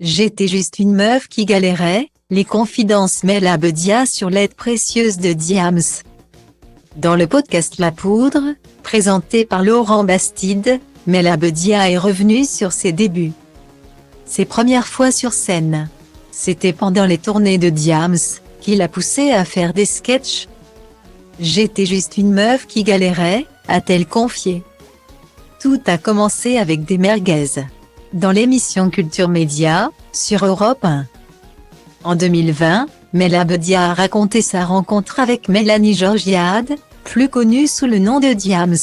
J'étais juste une meuf qui galérait, les confidences Mela Bedia sur l'aide précieuse de Diams. Dans le podcast La Poudre, présenté par Laurent Bastide, Mela Bedia est revenue sur ses débuts. Ses premières fois sur scène. C'était pendant les tournées de Diams, qui l'a poussée à faire des sketchs. J'étais juste une meuf qui galérait, a-t-elle confié. Tout a commencé avec des merguez. Dans l'émission Culture Média, sur Europe 1. En 2020, Mela Bedia a raconté sa rencontre avec Mélanie Georgiade, plus connue sous le nom de Diams.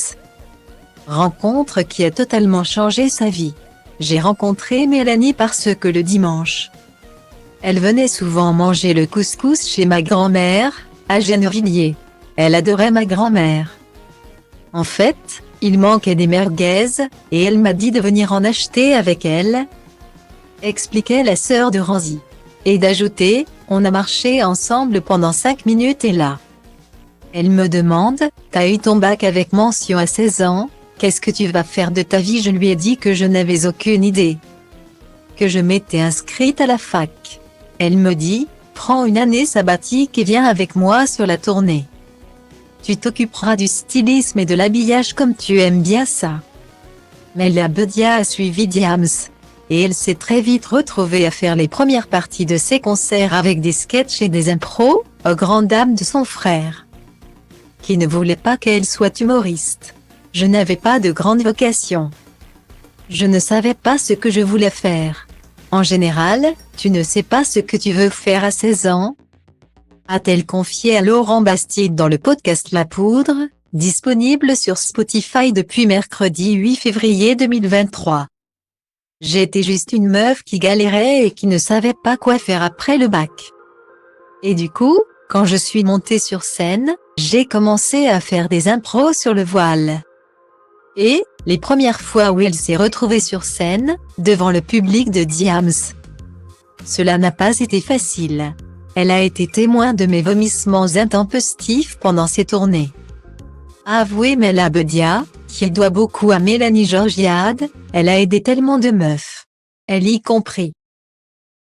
Rencontre qui a totalement changé sa vie. J'ai rencontré Mélanie parce que le dimanche, elle venait souvent manger le couscous chez ma grand-mère, à Gennevilliers. Elle adorait ma grand-mère. En fait, il manquait des merguez, et elle m'a dit de venir en acheter avec elle, expliquait la sœur de Ranzy. Et d'ajouter, on a marché ensemble pendant 5 minutes et là, elle me demande, t'as eu ton bac avec mention à 16 ans, qu'est-ce que tu vas faire de ta vie? Je lui ai dit que je n'avais aucune idée, que je m'étais inscrite à la fac. Elle me dit, prends une année sabbatique et viens avec moi sur la tournée. Tu t'occuperas du stylisme et de l'habillage comme tu aimes bien ça. Mela Bedia a suivi Diams. Et elle s'est très vite retrouvée à faire les premières parties de ses concerts avec des sketchs et des impros, aux grandes dames de son frère, qui ne voulait pas qu'elle soit humoriste. Je n'avais pas de grande vocation. Je ne savais pas ce que je voulais faire. En général, tu ne sais pas ce que tu veux faire à 16 ans, a-t-elle confié à Laurent Bastide dans le podcast La Poudre, disponible sur Spotify depuis mercredi 8 février 2023. J'étais juste une meuf qui galérait et qui ne savait pas quoi faire après le bac. Et du coup, quand je suis montée sur scène, j'ai commencé à faire des impros sur le voile. Et, les premières fois où elle s'est retrouvée sur scène, devant le public de Diams, cela n'a pas été facile. Elle a été témoin de mes vomissements intempestifs pendant ses tournées. A avoué Mela Bedia, qui doit beaucoup à Mélanie Georgiade, elle a aidé tellement de meufs. Elle y compris.